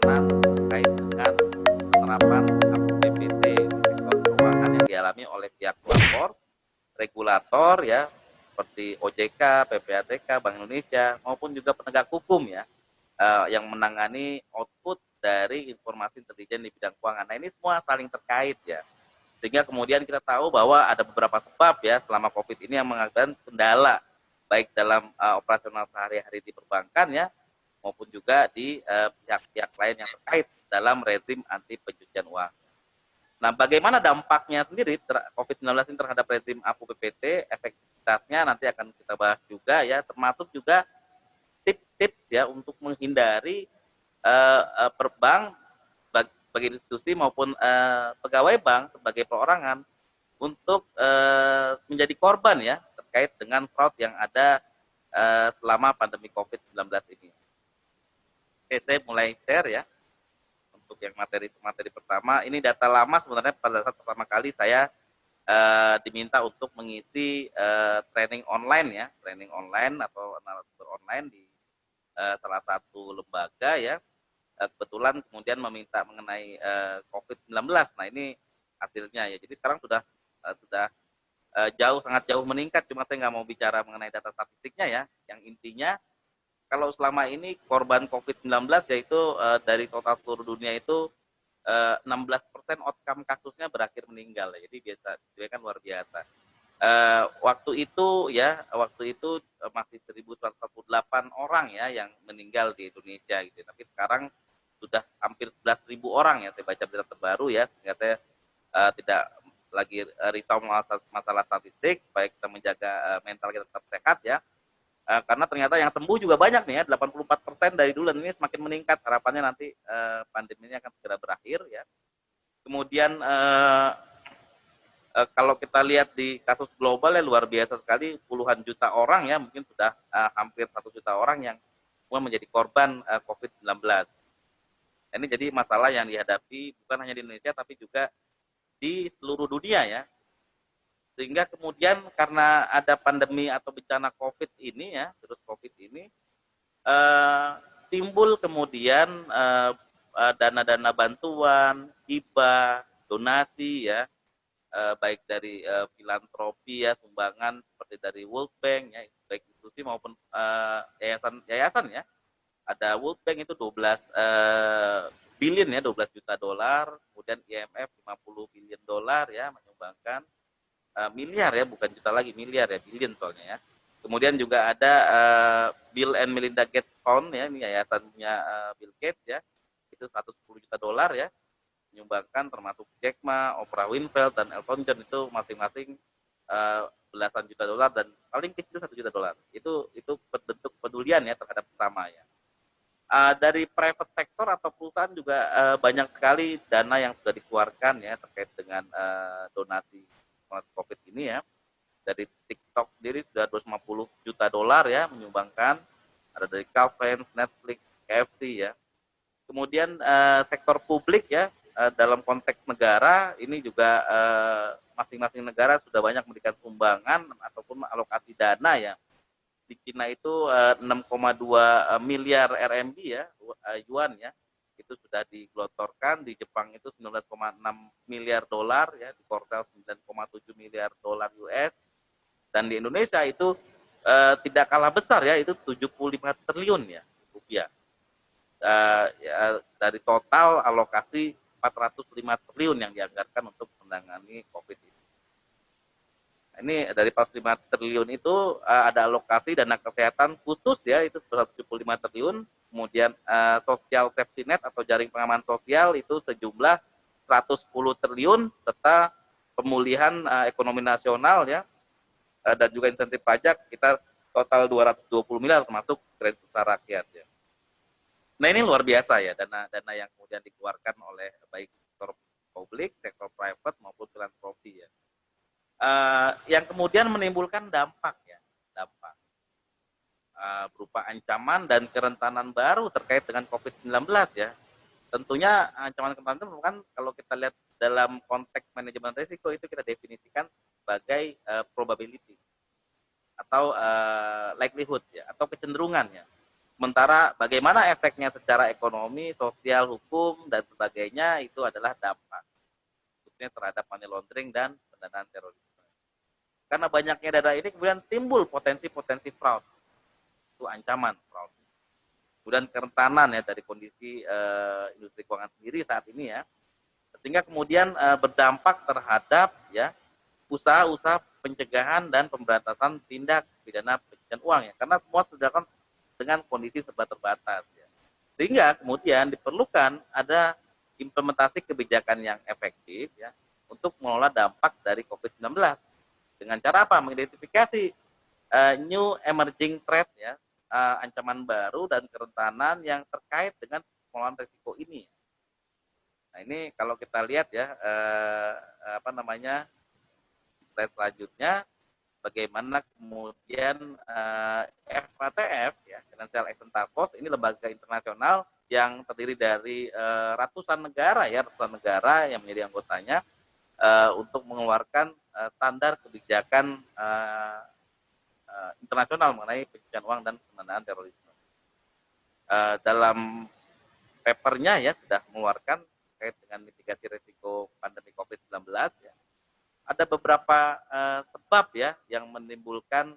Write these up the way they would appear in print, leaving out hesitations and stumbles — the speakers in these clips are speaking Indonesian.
penanganan terkait dengan penerapan APBT di sektor keuangan yang dialami oleh pihak pelapor, regulator ya, seperti OJK, PPATK, Bank Indonesia maupun juga penegak hukum ya, yang menangani output dari informasi intelijen di bidang keuangan. Nah, ini semua saling terkait ya. Sehingga kemudian kita tahu bahwa ada beberapa sebab ya selama Covid ini yang mengakibatkan kendala baik dalam operasional sehari-hari di perbankan ya maupun juga di pihak-pihak lain yang terkait dalam rezim anti pencucian uang. Nah, bagaimana dampaknya sendiri COVID-19 ini terhadap rezim APBT, efektivitasnya nanti akan kita bahas juga ya, termasuk juga tips-tips ya untuk menghindari perbank bagi institusi maupun pegawai bank sebagai perorangan untuk menjadi korban ya terkait dengan fraud yang ada selama pandemi COVID-19 ini. Oke, saya mulai share ya untuk yang materi pertama. Ini data lama sebenarnya pada saat pertama kali saya diminta untuk mengisi training online ya, training online atau narasumber online di salah satu lembaga ya. Kebetulan kemudian meminta mengenai COVID-19. Nah, ini hasilnya ya. Jadi sekarang sudah sangat jauh meningkat. Cuma saya nggak mau bicara mengenai data statistiknya ya. Yang intinya kalau selama ini korban COVID-19 yaitu dari total seluruh dunia itu 16% outcome kasusnya berakhir meninggal. Ya. Jadi itu kan luar biasa. Waktu itu masih 1.148 orang ya yang meninggal di Indonesia gitu. Tapi sekarang sudah hampir 11.000 orang ya, saya baca berita terbaru ya, sehingga saya tidak lagi risau masalah statistik, baik kita menjaga mental kita tetap sehat ya, karena ternyata yang sembuh juga banyak nih ya, 84% dari dulu, dan ini semakin meningkat, harapannya nanti pandemi ini akan segera berakhir ya. Kemudian kalau kita lihat di kasus global ya luar biasa sekali, puluhan juta orang ya, mungkin sudah hampir 1 juta orang yang semua menjadi korban COVID-19. Ini jadi masalah yang dihadapi bukan hanya di Indonesia tapi juga di seluruh dunia ya. Sehingga kemudian karena ada pandemi atau bencana COVID ini ya, virus COVID ini, timbul kemudian dana-dana bantuan, hibah, donasi ya, baik dari filantropi ya, sumbangan seperti dari World Bank ya, baik institusi maupun yayasan ya. Ada World Bank itu 12 billion ya, 12 juta dolar, kemudian IMF 50 billion dolar ya menyumbangkan miliar ya, bukan juta lagi, miliar ya, billion soalnya ya. Kemudian juga ada Bill and Melinda Gates Fund ya, ini yayasannya Bill Gates ya, itu 110 juta dolar ya, menyumbangkan termasuk Jack Ma, Oprah Winfrey dan Elton John itu masing-masing belasan juta dolar, dan paling kecil 1 juta dolar. Itu bentuk pedulian ya terhadap sesama ya. Dari private sector atau perusahaan juga banyak sekali dana yang sudah dikeluarkan ya terkait dengan donasi COVID ini ya. Dari TikTok sendiri sudah 250 juta dolar ya menyumbangkan. Ada dari Calvin, Netflix, KFC ya. Kemudian sektor publik ya, dalam konteks negara ini juga masing-masing negara sudah banyak memberikan sumbangan ataupun alokasi dana ya. Di Cina itu 6,2 miliar RMB ya, yuan ya, itu sudah digelontorkan. Di Jepang itu 19,6 miliar dolar ya, di Korea 9,7 miliar dolar US, dan di Indonesia itu tidak kalah besar ya, itu 75 triliun ya rupiah. Ya, dari total alokasi 405 triliun yang dianggarkan untuk menangani COVID ini. Ini dari 45 triliun itu ada alokasi dana kesehatan khusus ya, itu 175 triliun. Kemudian social safety net atau jaring pengaman sosial itu sejumlah 110 triliun, serta pemulihan ekonomi nasional ya, dan juga insentif pajak kita total 220 miliar termasuk kredit usaha rakyat ya. Nah, ini luar biasa ya, dana yang kemudian dikeluarkan oleh baik sektor publik, sektor private maupun filantropi ya. Yang kemudian menimbulkan dampak berupa ancaman dan kerentanan baru terkait dengan COVID-19 ya. Tentunya ancaman kerentanan itu kan kalau kita lihat dalam konteks manajemen risiko itu kita definisikan sebagai probability atau likelihood ya, atau kecenderungan ya. Sementara bagaimana efeknya secara ekonomi, sosial, hukum, dan sebagainya itu adalah dampak, khususnya terhadap money laundering dan pendanaan terorisme. Karena banyaknya dana ini kemudian timbul potensi-potensi fraud. Itu ancaman fraud. Kemudian kerentanan ya dari kondisi industri keuangan sendiri saat ini ya. Sehingga kemudian berdampak terhadap ya usaha-usaha pencegahan dan pemberantasan tindak pidana pencucian uang ya. Karena semua sudah kan dengan kondisi serba terbatas ya. Sehingga kemudian diperlukan ada implementasi kebijakan yang efektif ya untuk mengelola dampak dari COVID-19. Dengan cara apa? Mengidentifikasi new emerging threat ya, ancaman baru dan kerentanan yang terkait dengan pengelolaan risiko ini. Nah ini kalau kita lihat ya slide selanjutnya, bagaimana kemudian FATF ya, Financial Action Task Force, ini lembaga internasional yang terdiri dari ratusan negara yang menjadi anggotanya untuk mengeluarkan standar kebijakan internasional mengenai pencucian uang dan pendanaan terorisme. Dalam papernya ya sudah mengeluarkan terkait dengan mitigasi risiko pandemi COVID-19 ya. Ada beberapa sebab ya yang menimbulkan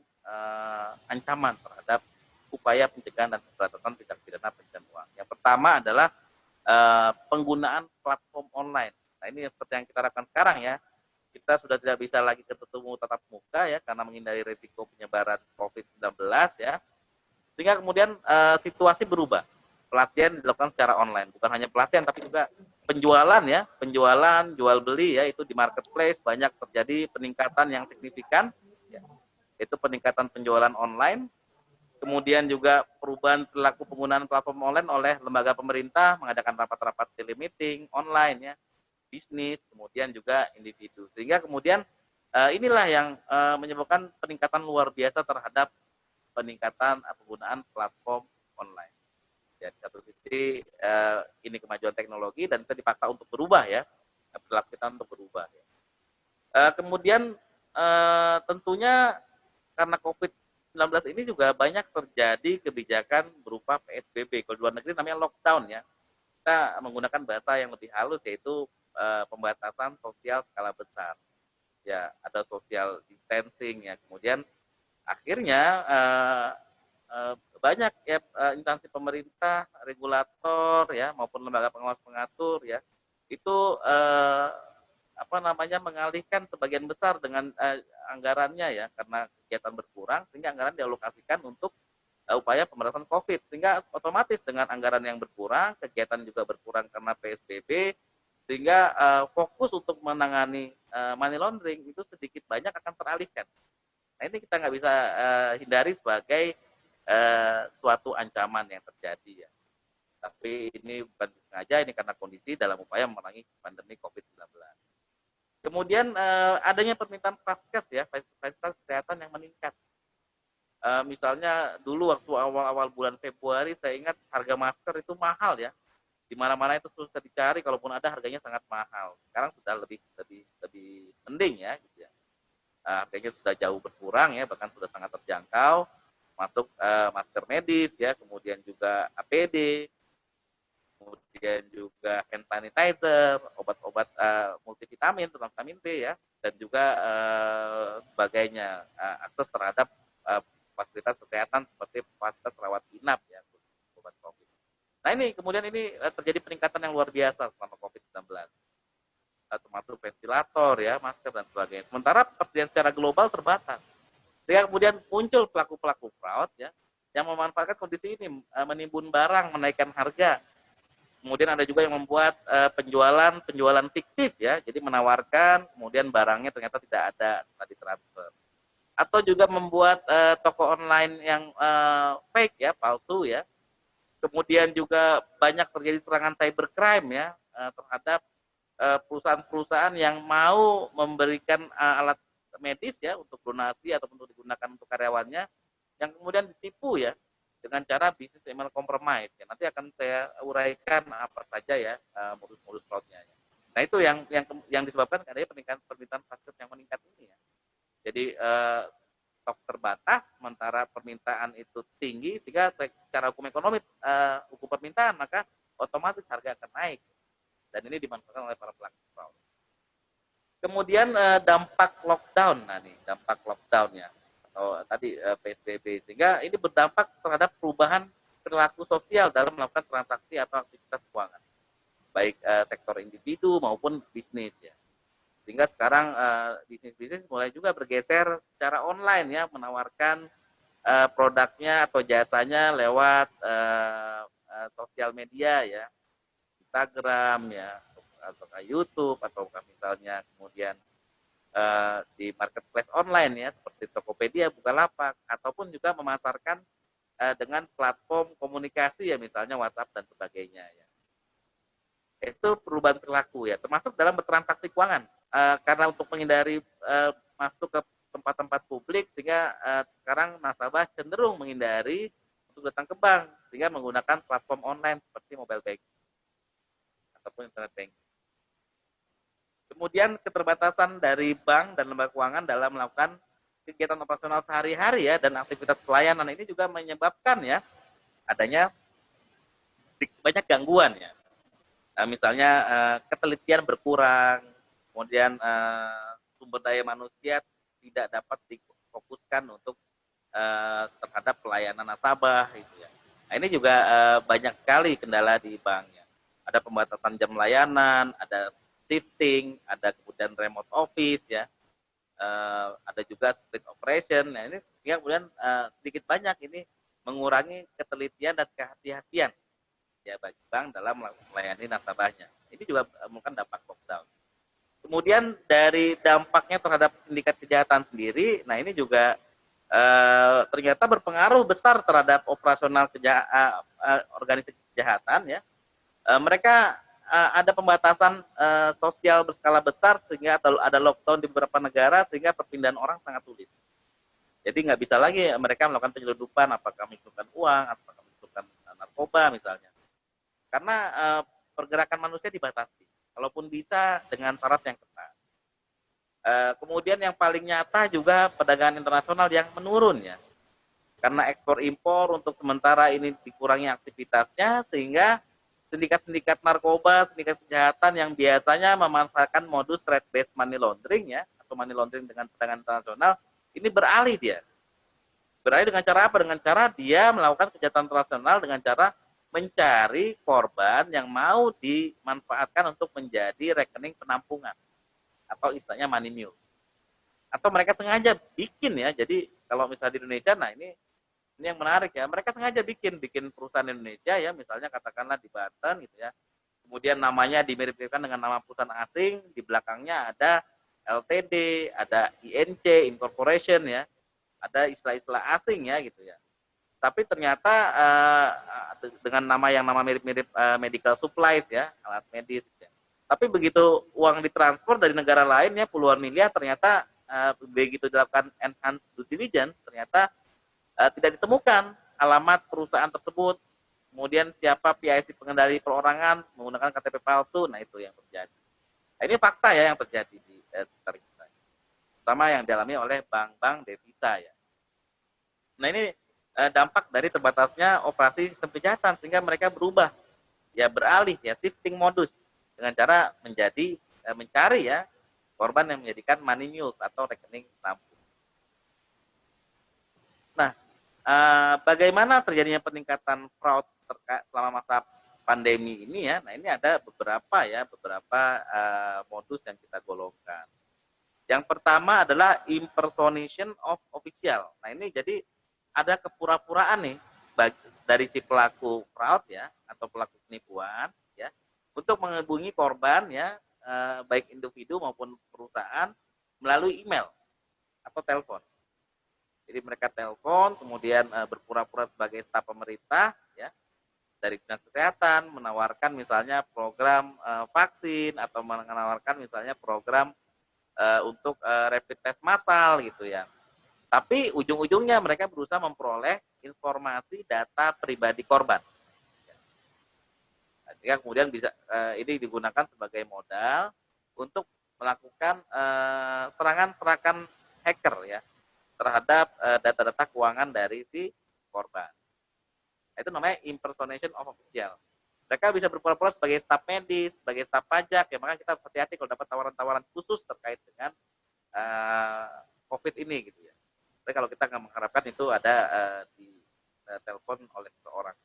ancaman terhadap upaya pencegahan dan pemberantasan tindak pidana pencucian uang. Yang pertama adalah penggunaan platform online. Nah ini seperti yang kita lakukan sekarang ya. Kita sudah tidak bisa lagi ketemu tatap muka ya karena menghindari risiko penyebaran COVID-19 ya. Sehingga kemudian situasi berubah. Pelatihan dilakukan secara online, bukan hanya pelatihan tapi juga penjualan ya, jual beli ya, itu di marketplace banyak terjadi peningkatan yang signifikan ya. Itu peningkatan penjualan online. Kemudian juga perubahan perilaku penggunaan platform online oleh lembaga pemerintah, mengadakan rapat-rapat telemeeting online ya, bisnis, kemudian juga individu. Sehingga kemudian inilah yang menyebabkan peningkatan luar biasa terhadap peningkatan penggunaan platform online. Ya, di satu sisi ini kemajuan teknologi dan kita dipaksa untuk berubah ya, perilaku kita untuk berubah. Ya. Kemudian tentunya karena COVID-19 ini juga banyak terjadi kebijakan berupa PSBB. Kalau di luar negeri namanya lockdown ya. Kita menggunakan bahasa yang lebih halus yaitu pembatasan sosial skala besar. Ya, ada social distancing ya. Kemudian akhirnya banyak ya instansi pemerintah, regulator ya maupun lembaga pengawas pengatur ya itu mengalihkan sebagian besar dengan anggarannya ya karena kegiatan berkurang sehingga anggaran dialokasikan untuk upaya pemberantasan COVID sehingga otomatis dengan anggaran yang berkurang kegiatan juga berkurang karena PSBB sehingga fokus untuk menangani money laundering itu sedikit banyak akan teralihkan. Nah ini kita nggak bisa hindari sebagai suatu ancaman yang terjadi ya. Tapi ini bukan sengaja, ini karena kondisi dalam upaya memerangi pandemi COVID-19. Kemudian adanya permintaan vaskes ya, fasilitas kesehatan yang meningkat. Misalnya dulu waktu awal-awal bulan Februari saya ingat harga masker itu mahal ya. Di mana-mana itu susah dicari, kalaupun ada harganya sangat mahal. Sekarang sudah lebih mending ya gitu ya. Harganya sudah jauh berkurang ya, bahkan sudah sangat terjangkau. Masuk masker medis ya, kemudian juga APD, kemudian juga hand sanitizer, obat-obat multivitamin, terutama vitamin B ya, dan juga sebagainya, akses terhadap fasilitas kesehatan seperti fasilitas rawat inap ya, obat COVID. Nah ini kemudian ini terjadi peningkatan yang luar biasa selama COVID-19, termasuk ventilator ya, masker dan sebagainya. Sementara persediaan secara global terbatas. Sehingga kemudian muncul pelaku-pelaku fraud ya yang memanfaatkan kondisi ini, menimbun barang, menaikkan harga. Kemudian ada juga yang membuat penjualan fiktif ya, jadi menawarkan kemudian barangnya ternyata tidak ada, tadi transfer. Atau juga membuat toko online yang fake ya, palsu ya. Kemudian juga banyak terjadi serangan cybercrime ya terhadap perusahaan-perusahaan yang mau memberikan alat medis ya untuk donasi atau untuk digunakan untuk karyawannya yang kemudian ditipu ya dengan cara business email compromise ya. Nanti akan saya uraikan apa saja ya modus-modus fraudnya ya. Nah itu yang disebabkan adanya permintaan vaskes yang meningkat ini ya. Jadi stok terbatas, sementara permintaan itu tinggi, sehingga secara hukum ekonomi, hukum permintaan, maka otomatis harga akan naik. Dan ini dimanfaatkan oleh para pelaku fraud. Kemudian dampak lockdown, nah nih dampak lockdownnya atau tadi PSBB, sehingga ini berdampak terhadap perubahan perilaku sosial dalam melakukan transaksi atau aktivitas keuangan, baik sektor individu maupun bisnis ya. Sehingga sekarang bisnis-bisnis mulai juga bergeser secara online ya, menawarkan produknya atau jasanya lewat sosial media ya, Instagram ya, atau YouTube, atau misalnya kemudian di marketplace online ya, seperti Tokopedia, Bukalapak, ataupun juga memasarkan dengan platform komunikasi ya, misalnya WhatsApp dan sebagainya ya. Itu perubahan perilaku ya, termasuk dalam bertransaksi keuangan. Karena untuk menghindari masuk ke tempat-tempat publik, sehingga sekarang nasabah cenderung menghindari untuk datang ke bank, sehingga menggunakan platform online seperti mobile banking ataupun internet banking. Kemudian keterbatasan dari bank dan lembaga keuangan dalam melakukan kegiatan operasional sehari-hari ya, dan aktivitas pelayanan ini juga menyebabkan ya adanya banyak gangguan ya. Misalnya ketelitian berkurang, kemudian sumber daya manusia tidak dapat difokuskan untuk terhadap pelayanan nasabah gitu ya. Nah, ini juga banyak sekali kendala di banknya. Ada pembatasan jam layanan, ada shifting, ada kemudian remote office ya, ada juga split operation. Nah ini ya, kemudian sedikit banyak ini mengurangi ketelitian dan kehati-hatian ya bagi bank dalam melayani nasabahnya. Ini juga merupakan dampak lockdown. Kemudian dari dampaknya terhadap sindikat kejahatan sendiri, nah ini juga ternyata berpengaruh besar terhadap operasional organisasi kejahatan ya. Mereka ada pembatasan sosial berskala besar, sehingga ada lockdown di beberapa negara, sehingga perpindahan orang sangat sulit. Jadi nggak bisa lagi mereka melakukan penyelundupan, apakah mencelupkan uang, apakah mencelupkan narkoba misalnya. Karena pergerakan manusia dibatasi, kalaupun bisa dengan syarat yang ketat. Kemudian yang paling nyata juga perdagangan internasional yang menurun ya. Karena ekspor impor untuk sementara ini dikurangi aktivitasnya, sehingga sindikat-sindikat narkoba, sindikat kejahatan yang biasanya memanfaatkan modus trade-based money laundering ya, atau money laundering dengan perdagangan internasional, ini beralih dia. Beralih dengan cara apa? Dengan cara dia melakukan kejahatan internasional dengan cara mencari korban yang mau dimanfaatkan untuk menjadi rekening penampungan atau istilahnya money mule. Atau mereka sengaja bikin ya. Jadi kalau misalnya di Indonesia, nah ini yang menarik ya. Mereka sengaja bikin perusahaan Indonesia ya, misalnya katakanlah di Banten gitu ya. Kemudian namanya dimirip-miripkan dengan nama perusahaan asing, di belakangnya ada LTD, ada INC, incorporation ya. Ada istilah-istilah asing ya gitu ya. Tapi ternyata dengan nama mirip-mirip medical supplies ya, alat medis ya. Tapi begitu uang ditransfer dari negara lain ya, puluhan miliar, ternyata begitu dilakukan enhanced due diligence, ternyata tidak ditemukan alamat perusahaan tersebut. Kemudian siapa PIC pengendali perorangan menggunakan KTP palsu, nah itu yang terjadi. Nah, ini fakta ya yang terjadi di sekitar kita, terutama yang dialami oleh bank-bank devisa ya. Nah ini dampak dari terbatasnya operasi sistem kejahatan, sehingga mereka berubah ya, beralih ya, shifting modus dengan cara menjadi mencari ya korban yang menjadikan money mule atau rekening tampung. Nah, bagaimana terjadinya peningkatan fraud selama masa pandemi ini ya? Nah ini ada beberapa modus yang kita golongkan. Yang pertama adalah impersonation of official. Nah ini jadi ada kepura-puraan nih dari si pelaku fraud ya, atau pelaku penipuan ya, untuk menghubungi korban ya, baik individu maupun perusahaan melalui email atau telepon. Jadi mereka telepon, kemudian berpura-pura sebagai staf pemerintah ya, dari dinas kesehatan, menawarkan misalnya program vaksin, atau menawarkan misalnya program untuk rapid test massal gitu ya. Tapi ujung-ujungnya mereka berusaha memperoleh informasi data pribadi korban. Sehingga kemudian bisa ini digunakan sebagai modal untuk melakukan serangan-serangan hacker ya, terhadap data-data keuangan dari si korban. Nah, itu namanya impersonation of official. Mereka bisa berpura-pura sebagai staf medis, sebagai staf pajak, ya maka kita hati-hati kalau dapat tawaran-tawaran khusus terkait dengan COVID ini gitu ya. Tapi kalau kita nggak mengharapkan itu ada di telepon oleh seseorang.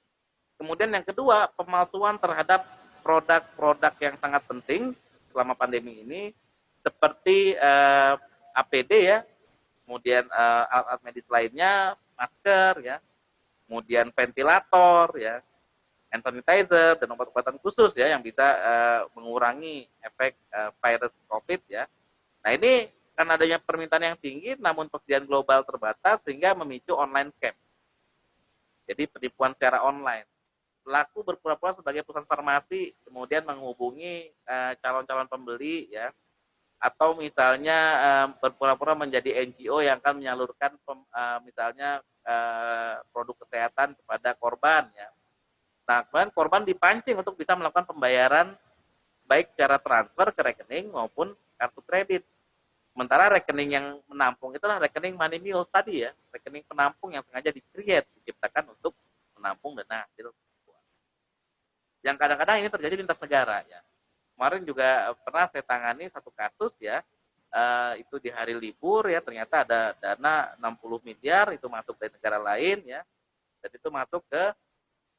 Kemudian yang kedua, pemalsuan terhadap produk-produk yang sangat penting selama pandemi ini, seperti APD ya, kemudian alat-alat medis lainnya, masker ya, kemudian ventilator ya, hand sanitizer dan obat-obatan khusus ya yang bisa mengurangi efek virus COVID ya. Nah ini karena adanya permintaan yang tinggi, namun persediaan global terbatas sehingga memicu online scam. Jadi penipuan secara online. Pelaku berpura-pura sebagai perusahaan farmasi, kemudian menghubungi calon-calon pembeli ya, atau misalnya berpura-pura menjadi NGO yang akan menyalurkan misalnya produk kesehatan kepada korban ya. Nah, kemudian korban dipancing untuk bisa melakukan pembayaran baik secara transfer ke rekening maupun kartu kredit. Sementara rekening yang menampung itulah rekening money mule tadi ya, rekening penampung yang sengaja diciptakan untuk menampung dana hasil. Yang kadang-kadang ini terjadi lintas negara ya. Kemarin juga pernah saya tangani satu kasus ya, itu di hari libur ya, ternyata ada dana 60 miliar itu masuk dari negara lain ya, dan itu masuk ke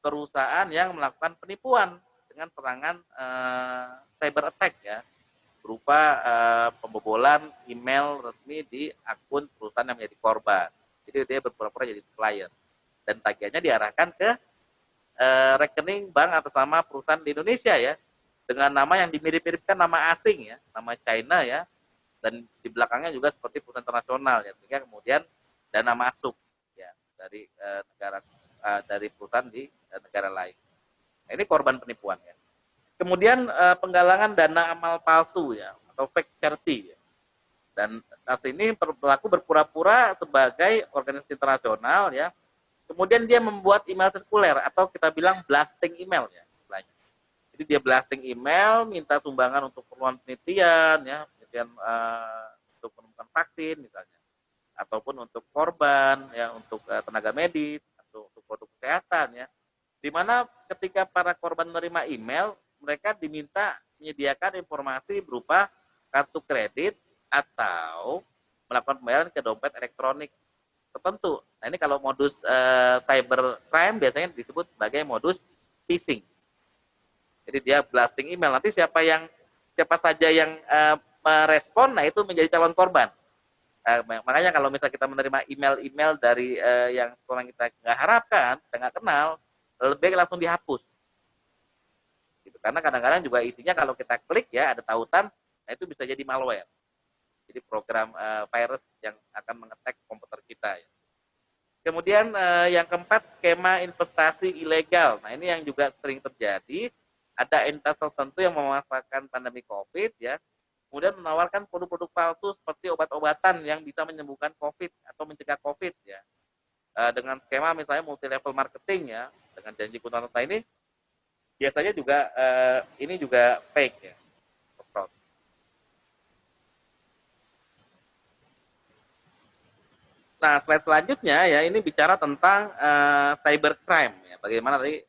perusahaan yang melakukan penipuan dengan serangan cyber attack ya, berupa pembobolan email resmi di akun perusahaan yang menjadi korban. Jadi dia berpura-pura jadi klien dan tagihannya diarahkan ke rekening bank atas nama perusahaan di Indonesia ya, dengan nama yang dimirip-miripkan nama asing ya, nama China ya, dan di belakangnya juga seperti perusahaan internasional ya, sehingga kemudian dana masuk ya dari negara dari perusahaan di negara lain. Nah, ini korban penipuan ya. Kemudian penggalangan dana amal palsu ya, atau fake charity ya. Dan kasus ini pelaku berpura-pura sebagai organisasi internasional ya. Kemudian dia membuat email sirkuler atau kita bilang blasting email ya. Jadi dia blasting email, minta sumbangan untuk keperluan penelitian ya, penelitian untuk menemukan vaksin misalnya, ataupun untuk korban ya, untuk tenaga medis atau untuk produk kesehatan ya. Di mana ketika para korban menerima email, mereka diminta menyediakan informasi berupa kartu kredit atau melakukan pembayaran ke dompet elektronik tertentu. Nah ini kalau modus cyber crime biasanya disebut sebagai modus phishing. Jadi dia blasting email. Nanti siapa saja yang merespon, nah itu menjadi calon korban. Makanya kalau misalnya kita menerima email-email dari yang orang kita nggak harapkan, kita nggak kenal, lebih baik langsung dihapus. Gitu. Karena kadang-kadang juga isinya kalau kita klik ya ada tautan, nah itu bisa jadi malware. Jadi program virus yang akan mengetek komputer kita ya. Kemudian yang keempat, skema investasi ilegal. Nah ini yang juga sering terjadi. Ada entitas tertentu yang memanfaatkan pandemi COVID ya, kemudian menawarkan produk-produk palsu seperti obat-obatan yang bisa menyembuhkan COVID atau mencegah COVID ya. Dengan skema misalnya multi level marketing ya, dengan janji keuntungan ini biasanya juga ini juga fake ya. Nah, slide selanjutnya ya ini bicara tentang cybercrime ya. Bagaimana tadi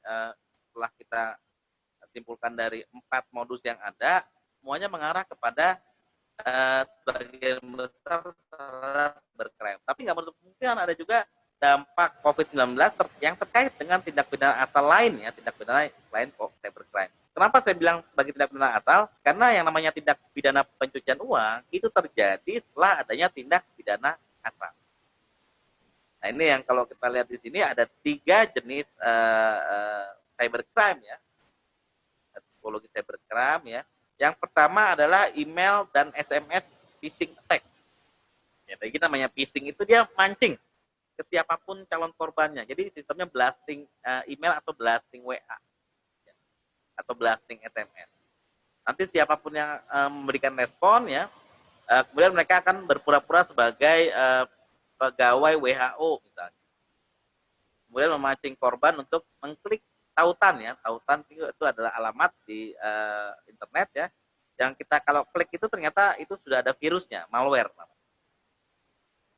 setelah kita simpulkan dari 4 modus yang ada, semuanya mengarah kepada sebagian besar terhadap cybercrime. Tapi nggak menutup kemungkinan ada juga dampak COVID-19 yang terkait dengan tindak pidana asal lain ya, tindak pidana lain cybercrime. Kenapa saya bilang sebagai tindak pidana asal? Karena yang namanya tindak pidana pencucian uang itu terjadi setelah adanya tindak pidana asal. Nah ini yang kalau kita lihat di sini ada 3 jenis cybercrime ya, tipologi cybercrime ya. Yang pertama adalah email dan SMS phishing attack. Ya, jadi namanya phishing itu dia mancing ke siapapun calon korbannya. Jadi sistemnya blasting email atau blasting WA ya, atau blasting SMS. Nanti siapapun yang memberikan respon ya, kemudian mereka akan berpura-pura sebagai pegawai WHO misalnya. Kemudian memancing korban untuk mengklik tautan ya. Tautan itu adalah alamat di internet ya. Yang kita kalau klik itu ternyata itu sudah ada virusnya, malware.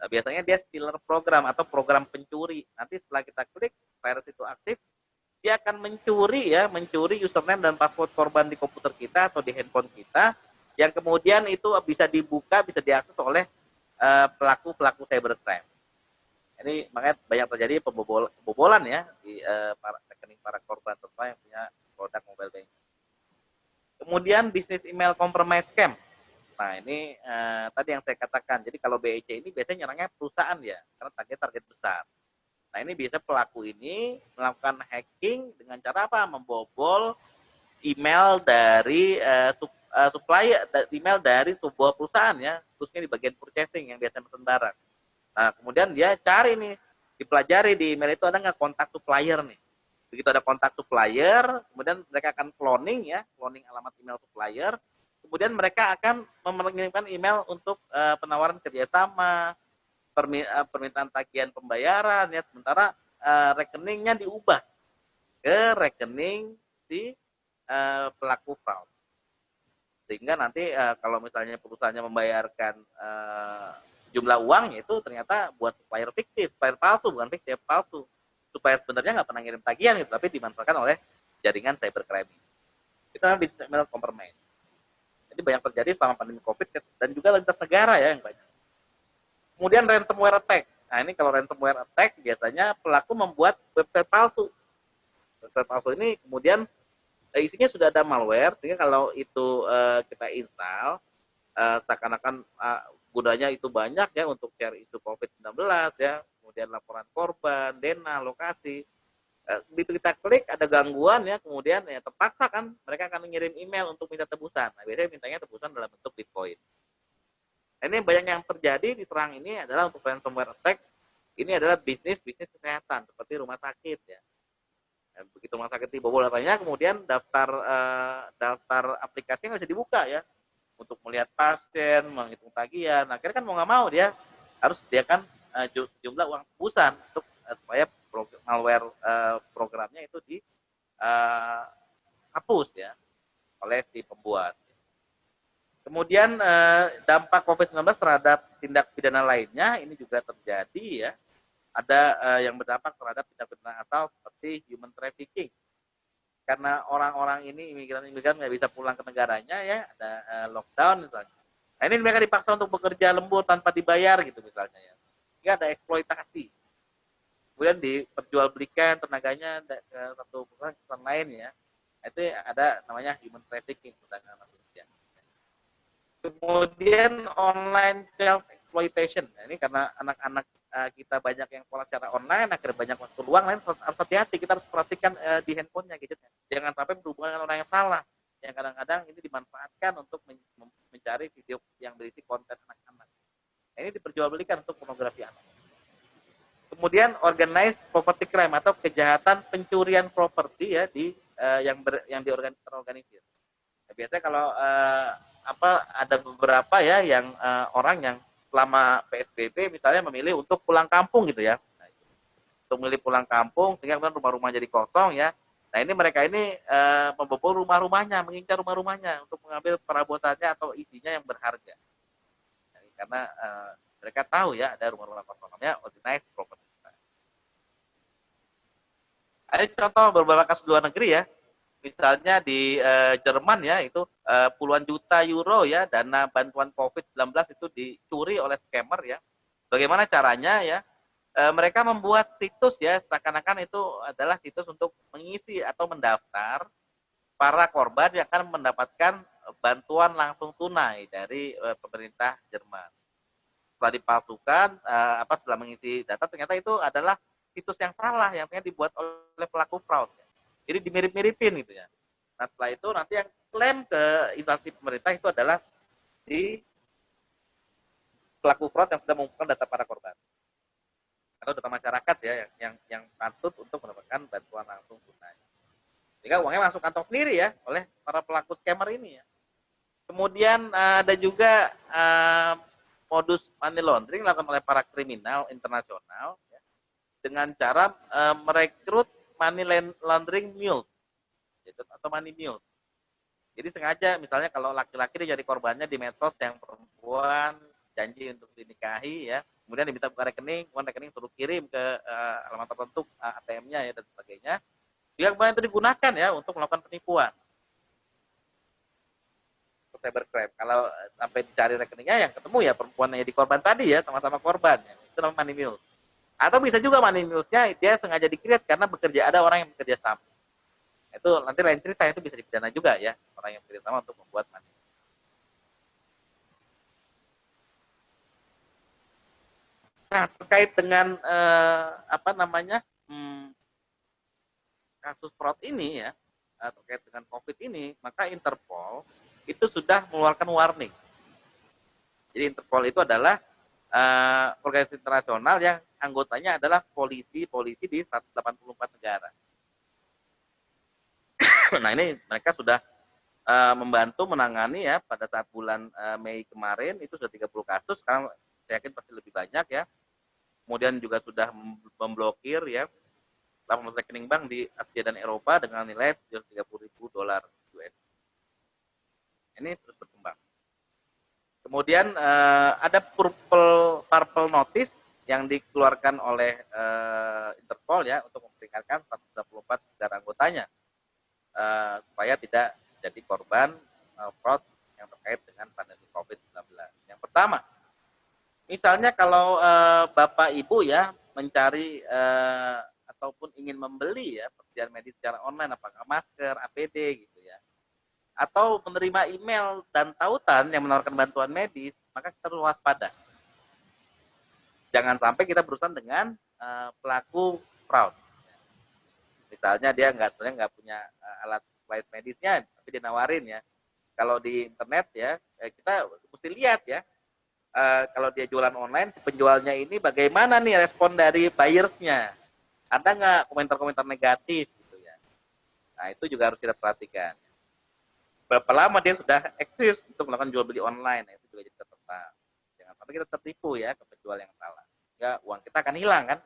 Nah, biasanya dia stealer program atau program pencuri. Nanti setelah kita klik virus itu aktif, dia akan mencuri username dan password korban di komputer kita atau di handphone kita, yang kemudian itu bisa dibuka, bisa diakses oleh pelaku cybercrime. Ini makanya banyak terjadi pembobolan ya di rekening para korban, terutama yang punya produk mobile banking. Kemudian bisnis email compromise scam. Nah, ini tadi yang saya katakan. Jadi kalau BEC ini biasanya nyerangnya perusahaan ya, karena target besar. Nah, ini biasa pelaku ini melakukan hacking dengan cara apa? Membobol email dari supplier, email dari sebuah perusahaan ya, khususnya di bagian purchasing yang biasa pesan barang. Nah, kemudian dia cari nih, dipelajari di email itu ada nggak kontak supplier nih. Begitu ada kontak supplier, kemudian mereka akan cloning alamat email supplier, kemudian mereka akan mengirimkan email untuk penawaran kerjasama, permintaan tagihan pembayaran ya, sementara rekeningnya diubah ke rekening si pelaku fraud, sehingga nanti kalau misalnya perusahaannya membayarkan jumlah uang itu ternyata buat supplier fiktif, supplier palsu, bukan fiktif, palsu, supaya sebenarnya nggak pernah ngirim tagihan gitu, tapi dimanfaatkan oleh jaringan cybercrime. Itu namanya business email compromise. Jadi banyak terjadi selama pandemi COVID dan juga lintas negara ya yang banyak. Kemudian ransomware attack. Nah, ini kalau ransomware attack biasanya pelaku membuat website palsu. Website palsu ini kemudian isinya sudah ada malware, sehingga kalau itu kita install, seakan-akan gunanya itu banyak ya untuk share isu COVID-19 ya, kemudian laporan korban, dena, lokasi. Begitu kita klik ada gangguan ya, kemudian ya terpaksa kan mereka akan mengirim email untuk minta tebusan. Nah, biasanya mintanya tebusan dalam bentuk Bitcoin. Ini banyak yang terjadi diserang ini adalah untuk ransomware attack. Ini adalah bisnis kesehatan seperti rumah sakit ya. Begitu rumah sakit dibobol datanya, kemudian daftar aplikasi nggak bisa dibuka ya untuk melihat pasien, menghitung tagihan. Akhirnya kan mau nggak mau dia harus sediakan jumlah uang tebusan untuk supaya malware programnya itu dihapus ya oleh si pembuat. Kemudian dampak COVID-19 terhadap tindak pidana lainnya ini juga terjadi ya. Ada yang berdampak terhadap tindak pidana asal seperti human trafficking. Karena orang-orang ini, imigran-imigran nggak bisa pulang ke negaranya ya, ada lockdown misalnya. Nah, ini mereka dipaksa untuk bekerja lembur tanpa dibayar gitu misalnya ya. Sehingga ada eksploitasi. Kemudian diperjualbelikan tenaganya ke satu perusahaan lain ya. Itu ada namanya human trafficking, perdagangan manusia. Kemudian online self exploitation. Nah, ini karena anak-anak kita banyak yang sekolah secara online, akhirnya banyak waktu luang, lain harus hati-hati, kita harus perhatikan di handphonenya gadgetnya. Jangan sampai berhubungan dengan orang yang salah. Yang kadang-kadang ini dimanfaatkan untuk mencari video yang berisi konten anak-anak. Nah, ini diperjualbelikan untuk pornografi anak. Kemudian organized property crime atau kejahatan pencurian properti ya yang terorganisir. Nah, biasanya kalau ada beberapa ya yang orang yang selama PSBB misalnya memilih untuk pulang kampung gitu ya. Nah, untuk memilih pulang kampung sehingga kemudian rumah-rumah jadi kosong ya. Nah, ini mereka ini membobol rumah-rumahnya, mengincar rumah-rumahnya untuk mengambil perabotannya atau isinya yang berharga. Nah, karena mereka tahu ya ada rumah-rumah kosong, namanya organized property. Ada contoh beberapa kasus luar negeri ya. Misalnya di Jerman ya, itu puluhan juta euro ya dana bantuan COVID-19 itu dicuri oleh scammer ya. Bagaimana caranya ya? Mereka membuat situs ya, seakan-akan itu adalah situs untuk mengisi atau mendaftar para korban yang akan mendapatkan bantuan langsung tunai dari pemerintah Jerman. Setelah dipalsukan, setelah mengisi data ternyata itu adalah situs yang salah yang ternyata dibuat oleh pelaku fraud. Jadi dimirip-miripin gitu ya. Nah, setelah itu nanti yang klaim ke instansi pemerintah itu adalah di pelaku fraud yang sudah mengumpulkan data para korban atau data masyarakat ya yang patut untuk mendapatkan bantuan langsung tunai. Sehingga uangnya masuk kantong sendiri ya oleh para pelaku scammer ini ya. Kemudian ada juga modus money laundering dilakukan oleh para kriminal internasional ya, dengan cara merekrut money laundering mules atau money mules. Jadi sengaja misalnya kalau laki-laki dia jadi korbannya di medsos yang perempuan janji untuk dinikahi ya, kemudian diminta buka rekening, uang rekening suruh kirim ke alamat tertentu, ATM-nya ya dan sebagainya. Yang kemudian itu digunakan ya untuk melakukan penipuan. Cybercrime. Kalau sampai dicari rekeningnya yang ketemu ya perempuan yang jadi korban tadi ya, sama-sama korban ya. Itu namanya money mule. Atau bisa juga money mule-nya dia sengaja di-create karena ada orang yang bekerja sama. Itu nanti lain cerita, itu bisa dipidana juga ya, orang yang bekerja sama untuk membuat money. Nah, terkait dengan kasus fraud ini ya, terkait dengan COVID ini, maka Interpol itu sudah mengeluarkan warning. Jadi Interpol itu adalah organisasi internasional yang anggotanya adalah polisi-polisi di 184 negara. Nah, ini mereka sudah membantu menangani ya pada saat bulan Mei kemarin itu sudah 30 kasus, sekarang saya yakin pasti lebih banyak ya. Kemudian juga sudah memblokir ya 18 rekening bank di Asia dan Eropa dengan nilai $30.000 US. Ini terus berkembang. Kemudian ada purple notice yang dikeluarkan oleh Interpol ya untuk memperingatkan 124 negara anggotanya supaya tidak jadi korban fraud yang terkait dengan pandemi COVID-19. Yang pertama, misalnya kalau Bapak Ibu ya mencari ataupun ingin membeli ya persediaan medis secara online, apakah masker, APD gitu ya, atau menerima email dan tautan yang menawarkan bantuan medis, maka kita harus waspada. Jangan sampai kita berurusan dengan pelaku fraud. Misalnya dia nggak punya alat flight medisnya, tapi dia nawarin ya. Kalau di internet ya, kita mesti lihat ya. Kalau dia jualan online, penjualnya ini bagaimana nih respon dari buyers-nya? Ada nggak komentar-komentar negatif gitu ya? Nah, itu juga harus kita perhatikan. Berapa lama dia sudah eksis untuk melakukan jual beli online, nah, itu juga jadi catatan. Jangan sampai kita tertipu ya ke penjual yang salah. Ya, uang kita akan hilang kan.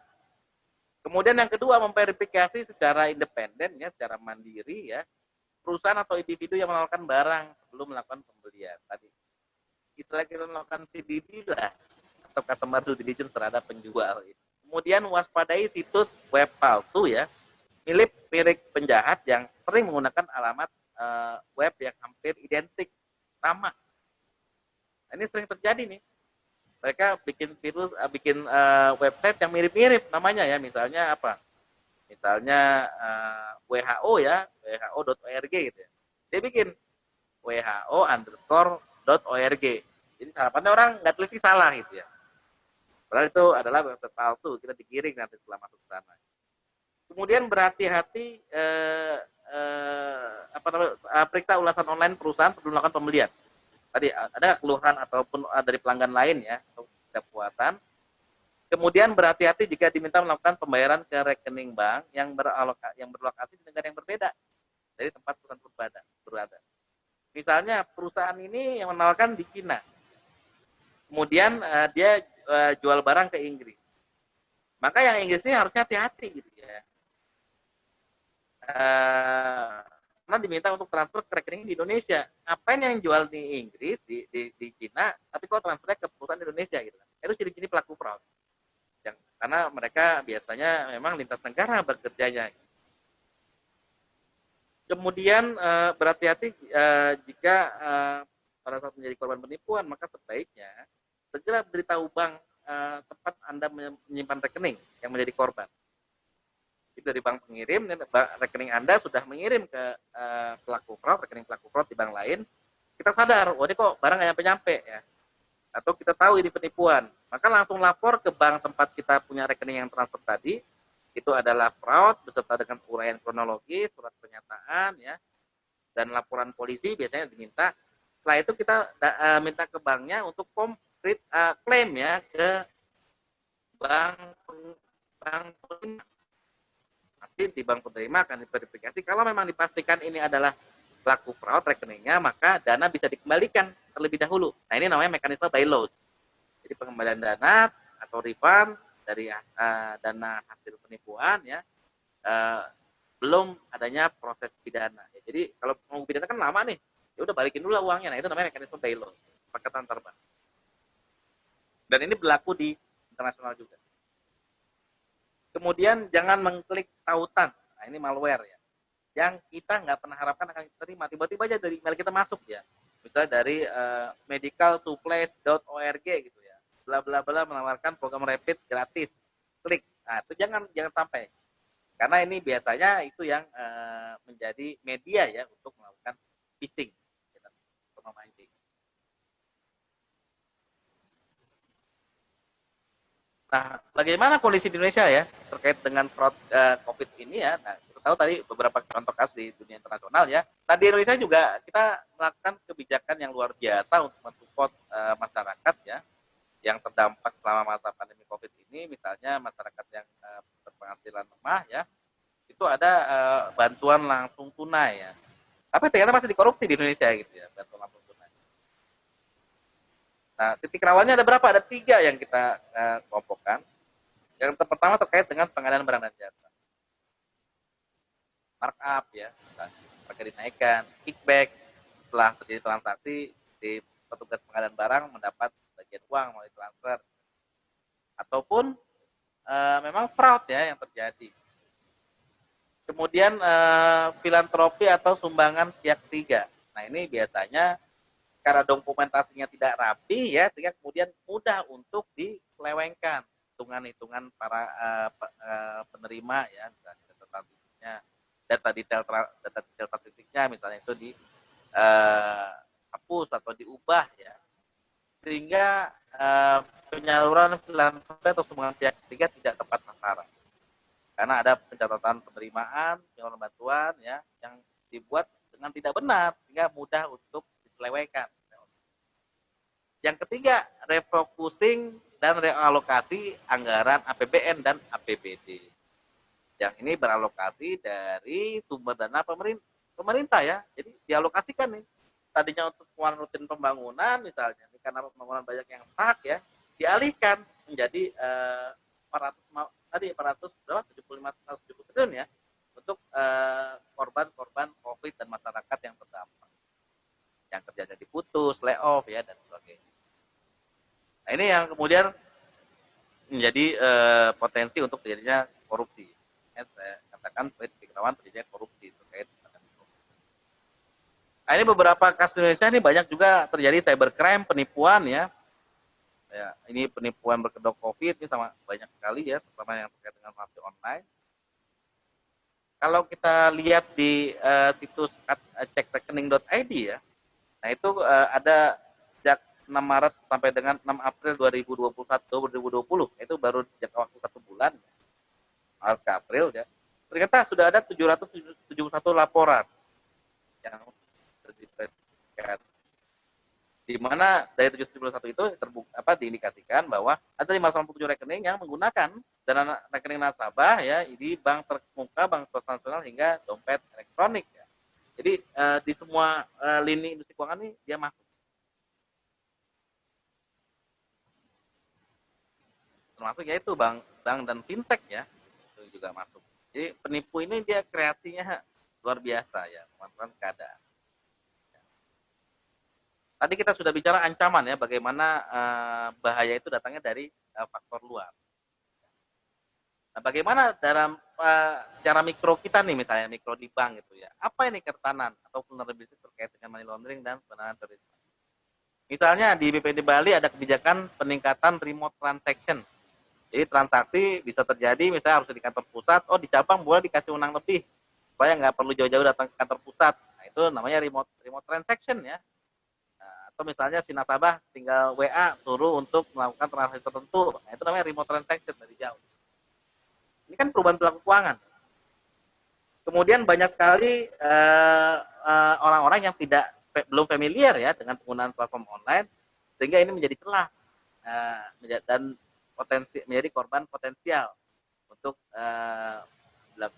Kemudian yang kedua, memverifikasi secara independen ya, secara mandiri ya, perusahaan atau individu yang menawarkan barang sebelum melakukan pembelian. Tadi istilah kita melakukan CDD lah, atau customer due diligence terhadap penjual. Kemudian waspadai situs web palsu ya, milik penjahat yang sering menggunakan alamat web yang hampir identik sama. Nah, ini sering terjadi nih. Mereka bikin website yang mirip-mirip namanya ya, misalnya apa? Misalnya WHO ya, who.org gitu ya. Dia bikin who_.org. Jadi harapannya orang nggak teliti salah gitu ya. Padahal itu adalah website palsu, kita digiring nanti setelah masuk ke sana. Kemudian berhati-hati periksa ulasan online perusahaan sebelum melakukan pembelian. Tadi ada keluhan ataupun dari pelanggan lain ya, atau ketidakpuasan. Kemudian berhati-hati jika diminta melakukan pembayaran ke rekening bank yang berlokasi di negara yang berbeda dari tempat perusahaan berada. Misalnya perusahaan ini yang menawarkan di Cina, kemudian dia jual barang ke Inggris. Maka yang Inggris ini harusnya hati-hati gitu ya. Karena diminta untuk transfer ke rekening di Indonesia. Ngapain yang jual di Inggris, di Cina, tapi kok transfernya ke perusahaan Indonesia gitu. Itu ciri-ciri pelaku fraud. Karena mereka biasanya memang lintas negara bekerjanya. Kemudian berhati-hati jika pada saat menjadi korban penipuan, maka sebaiknya segera beritahu bank tempat Anda menyimpan rekening yang menjadi korban. Itu dari bank pengirim, dan rekening Anda sudah mengirim ke pelaku fraud, rekening pelaku fraud di bank lain, kita sadar, ini kok barang nggak nyampe-nyampe ya. Atau kita tahu ini penipuan, maka langsung lapor ke bank tempat kita punya rekening yang transfer tadi, itu adalah fraud beserta dengan uraian kronologis, surat pernyataan ya, dan laporan polisi biasanya diminta. Setelah itu kita minta ke banknya untuk konkret klaim ya ke bank penerima. Nanti di bank penerima akan diverifikasi. Kalau memang dipastikan ini adalah pelaku fraud rekeningnya, maka dana bisa dikembalikan terlebih dahulu. Nah, ini namanya mekanisme buy load. Jadi pengembalian dana atau refund dari dana hasil penipuan ya, belum adanya proses pidana. Ya, jadi kalau mau pidana kan lama nih, ya udah balikin dulu lah uangnya. Nah, itu namanya mekanisme buy load, kesepakatan antar bank. Dan ini berlaku di internasional juga. Kemudian jangan mengklik tautan. Nah, ini malware ya. Yang kita nggak pernah harapkan akan kita terima. Tiba-tiba aja dari email kita masuk ya. Misalnya dari medicalsupplies.org gitu ya. Bla bla bla menawarkan program rapid gratis. Klik. Nah, itu jangan sampai. Karena ini biasanya itu yang menjadi media ya untuk melakukan phishing. Nah, bagaimana kondisi di Indonesia ya terkait dengan fraud COVID ini ya? Nah, kita tahu tadi beberapa contoh kasus di dunia internasional ya. Nah, di Indonesia juga kita melakukan kebijakan yang luar biasa untuk mensupport masyarakat ya yang terdampak selama masa pandemi COVID ini. Misalnya masyarakat yang berpenghasilan lemah ya, itu ada bantuan langsung tunai ya. Tapi ternyata masih dikorupsi di Indonesia gitu ya, bantuan langsung tunai. Nah, titik rawannya ada berapa? Ada 3 yang kita kelompokkan. Yang pertama terkait dengan pengadaan barang dan jasa. Markup ya, harga dinaikkan, kickback, setelah terjadi transaksi, di petugas pengadaan barang mendapat bagian uang melalui transfer. Ataupun memang fraud ya yang terjadi. Kemudian filantropi atau sumbangan pihak ketiga. Nah, ini biasanya karena dokumentasinya tidak rapi ya, sehingga kemudian mudah untuk diselewengkan hitungan-hitungan para penerima ya, misalnya data detail statistiknya misalnya itu dihapus atau diubah ya, sehingga penyaluran filantropi atau sumbangan pihak ketiga tidak tepat sasaran karena ada pencatatan penerimaan penyaluran bantuan ya yang dibuat dengan tidak benar sehingga mudah untuk diselewengkan. Yang ketiga, refocusing dan realokasi anggaran APBN dan APBD. Yang ini beralokasi dari sumber dana pemerintah ya. Jadi dialokasikan nih. Tadinya untuk pengeluaran rutin pembangunan misalnya, karena pembangunan banyak yang stuck ya, dialihkan menjadi 470 triliun ya untuk korban-korban COVID dan masyarakat yang terdampak. Yang kerjanya diputus, layoff ya dan sebagainya. Nah, ini yang kemudian menjadi potensi untuk terjadinya korupsi. Saya katakan titik rawan terjadinya korupsi terkait dengan korupsi. Nah, ini beberapa kasus di Indonesia ini banyak juga terjadi cybercrime, penipuan ya. Ya, ini penipuan berkedok COVID ini sama banyak sekali ya, terutama yang terkait dengan transaksi online. Kalau kita lihat di situs cekrekening.id ya, nah itu ada sejak 6 Maret sampai dengan 6 April 2020 itu baru sejak waktu 1 bulan Maret ke April ya. Ternyata sudah ada 771 laporan yang terjadi, di mana dari 771 itu diindikasikan bahwa ada 587 rekening yang menggunakan dana rekening nasabah ya di bank terkemuka, bank transnasional hingga dompet elektronik ya. Jadi di semua lini industri keuangan ini dia masuk. Termasuk yaitu bank dan fintech ya, itu juga masuk. Jadi penipu ini dia kreasinya luar biasa ya, teman-teman keadaan. Tadi kita sudah bicara ancaman ya, bagaimana bahaya itu datangnya dari faktor luar. Nah, bagaimana dalam secara mikro kita nih, misalnya mikro di bank gitu ya, apa ini kerentanan atau vulnerability terkait dengan money laundering dan penanganan terorisme? Misalnya di BPD Bali ada kebijakan peningkatan remote transaction. Jadi transaksi bisa terjadi misalnya harus di kantor pusat, di cabang boleh dikasih unang lebih supaya nggak perlu jauh-jauh datang ke kantor pusat. Nah, itu namanya remote transaction ya. Atau misalnya si nasabah tinggal WA suruh untuk melakukan transaksi tertentu, nah, itu namanya remote transaction dari jauh. Ini kan perubahan perilaku keuangan. Kemudian banyak sekali orang-orang yang belum familiar ya dengan penggunaan platform online, sehingga ini menjadi celah dan menjadi korban potensial untuk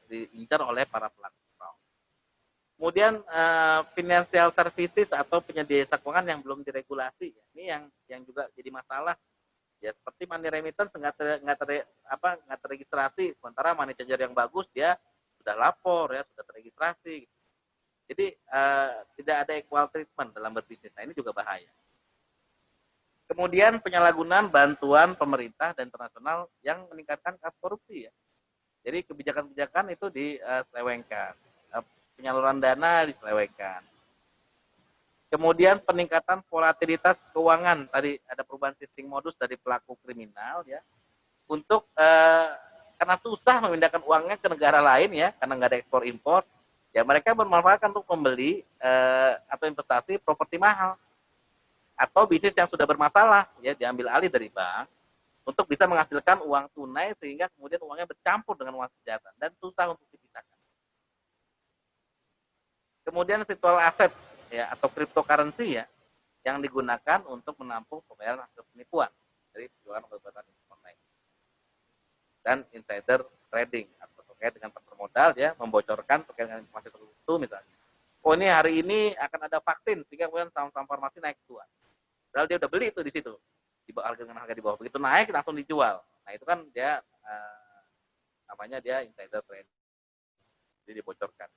diincar oleh para pelaku. Kemudian financial services atau penyedia jasa keuangan yang belum diregulasi, ya. Ini yang juga jadi masalah. Ya seperti money remittance nggak terregistrasi, sementara money changer yang bagus dia sudah lapor ya, sudah terregistrasi. Jadi tidak ada equal treatment dalam berbisnis. Nah, ini juga bahaya. Kemudian penyalahgunaan bantuan pemerintah dan internasional yang meningkatkan kasus korupsi ya. Jadi kebijakan-kebijakan itu diselewengkan, penyaluran dana diselewengkan. Kemudian peningkatan volatilitas keuangan, tadi ada perubahan shifting modus dari pelaku kriminal ya, untuk karena susah memindahkan uangnya ke negara lain ya, karena nggak ada ekspor impor, ya mereka bermanfaatkan untuk membeli atau investasi properti mahal atau bisnis yang sudah bermasalah ya, diambil alih dari bank untuk bisa menghasilkan uang tunai sehingga kemudian uangnya bercampur dengan uang kejahatan dan susah untuk dipisahkan. Kemudian virtual asset ya atau cryptocurrency ya yang digunakan untuk menampung pembayaran hasil penipuan dari penjualan obat-obatan online dan insider trading atau terkait dengan pasar modal ya, membocorkan terkait dengan informasi tertentu misalnya. Oh ini hari ini akan ada vaksin sehingga kemudian saham-saham farmasi naik tuan. Padahal dia udah beli itu di situ di harga dengan harga di bawah, begitu naik langsung dijual. Nah itu kan dia namanya dia insider trading, jadi dibocorkan.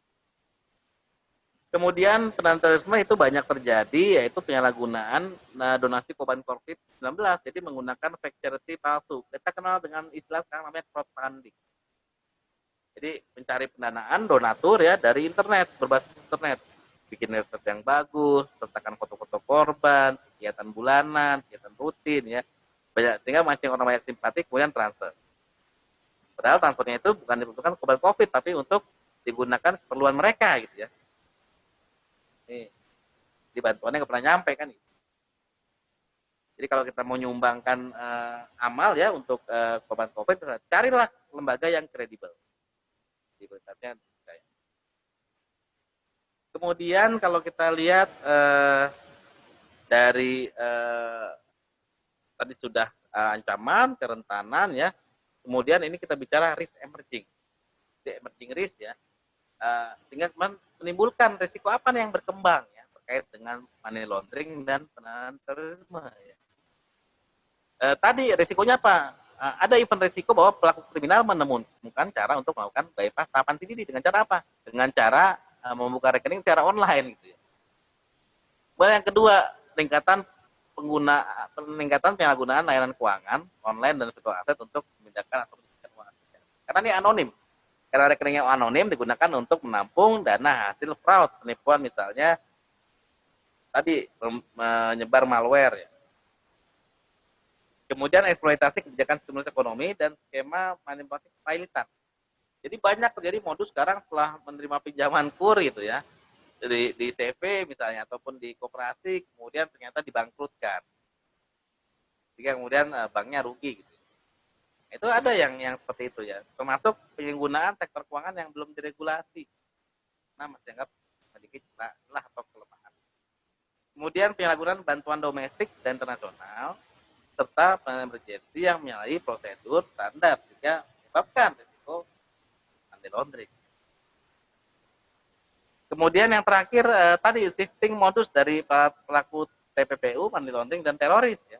Kemudian pendanaan terorisme itu banyak terjadi, yaitu penyalahgunaan donasi korban COVID-19, jadi menggunakan fake charity palsu. Kita kenal dengan istilah sekarang namanya crowdfunding. Jadi mencari pendanaan donatur ya dari internet, berbasis internet. Bikin website yang bagus, sertakan foto-foto korban, kegiatan bulanan, kegiatan rutin ya. Banyak, sehingga mancing orang banyak simpatik, kemudian transfer. Padahal transfernya itu bukan diperuntukkan korban COVID, tapi untuk digunakan keperluan mereka gitu ya. Nih, di bantuannya nggak pernah nyampe kan. Jadi kalau kita mau nyumbangkan amal ya untuk korban COVID, carilah lembaga yang kredibel. Ibaratnya kemudian kalau kita lihat dari tadi sudah ancaman, kerentanan ya. Kemudian ini kita bicara risk emerging. Emerging risk ya. Sehingga menimbulkan risiko apa nih yang berkembang ya terkait dengan money laundering dan pendanaan terorisme ya. Tadi risikonya apa? Ada event risiko bahwa pelaku kriminal menemukan cara untuk melakukan bypass tahapan TDD dengan cara apa? Dengan cara membuka rekening secara online gitu ya. Kemudian yang kedua, peningkatan penyalahgunaan layanan keuangan online dan virtual aset untuk memindahkan atau menjadikan uang asing. Karena ini anonim. Karena rekening yang anonim digunakan untuk menampung dana hasil fraud, penipuan misalnya tadi menyebar malware ya. Kemudian eksploitasi kebijakan stimulus ekonomi dan skema manipulasi pilihan. Jadi banyak terjadi modus sekarang setelah menerima pinjaman kur gitu ya, di CV misalnya ataupun di koperasi, kemudian ternyata dibangkrutkan, sehingga kemudian banknya rugi gitu. Itu ada yang seperti itu ya, termasuk penggunaan sektor keuangan yang belum diregulasi, nah masih dianggap sedikit celah atau kelemahan. Kemudian penyalahgunaan bantuan domestik dan internasional serta penanganan emergensi yang menyalahi prosedur standar sehingga menyebabkan risiko money laundering. Kemudian yang terakhir tadi shifting modus dari pelaku TPPU, money laundering dan teroris ya.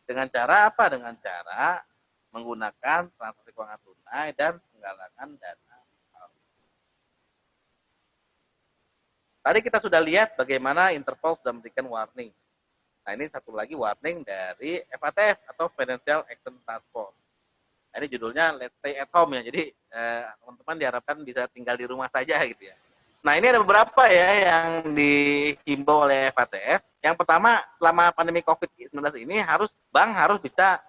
Dengan cara apa? Dengan cara menggunakan transaksi keuangan tunai dan penggalangan dana. Tadi kita sudah lihat bagaimana Interpol sudah memberikan warning. Nah ini satu lagi warning dari FATF atau Financial Action Task Force. Nah, ini judulnya Let's Stay at Home ya. Jadi teman-teman diharapkan bisa tinggal di rumah saja gitu ya. Nah ini ada beberapa ya yang dihimbau oleh FATF. Yang pertama, selama pandemi COVID-19 ini bank harus bisa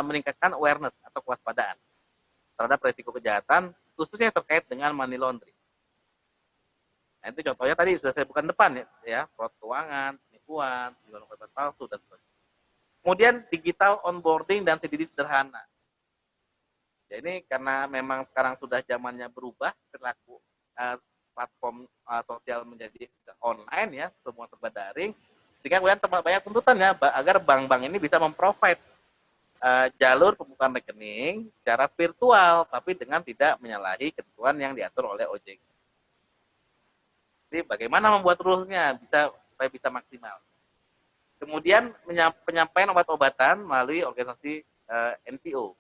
meningkatkan awareness atau kewaspadaan terhadap risiko kejahatan, khususnya terkait dengan money laundering. Nah itu contohnya tadi sudah saya bukan depan ya, fraud keuangan, penipuan, penjualan obat palsu dan sebagainya. Kemudian digital onboarding dan TDD sederhana. Ya, ini karena memang sekarang sudah zamannya berubah, perilaku platform sosial menjadi online ya, semua serba daring, sehingga kemudian banyak tuntutan ya agar bank-bank ini bisa memprovide jalur pembukaan rekening secara virtual, tapi dengan tidak menyalahi ketentuan yang diatur oleh OJK. Jadi bagaimana membuat rulesnya supaya bisa maksimal. Kemudian penyampaian obat-obatan melalui organisasi NPO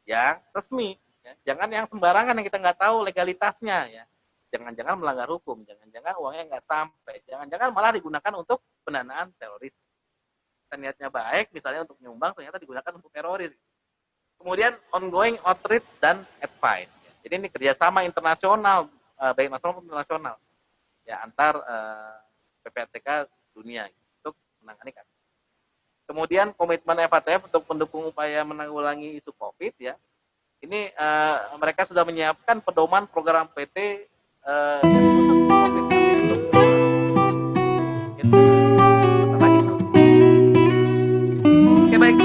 yang resmi, ya. Jangan yang sembarangan yang kita nggak tahu legalitasnya ya. Jangan-jangan melanggar hukum, jangan-jangan uangnya nggak sampai, jangan-jangan malah digunakan untuk pendanaan teroris. niatnya baik, misalnya untuk nyumbang, ternyata digunakan untuk teroris. Kemudian ongoing outreach dan advice. Jadi ini kerjasama internasional, baik nasional maupun internasional, ya antar PPATK dunia untuk menangani kasus. Kemudian komitmen FATF untuk mendukung upaya menanggulangi isu COVID, ya. Ini mereka sudah menyiapkan pedoman program PT yang khusus COVID.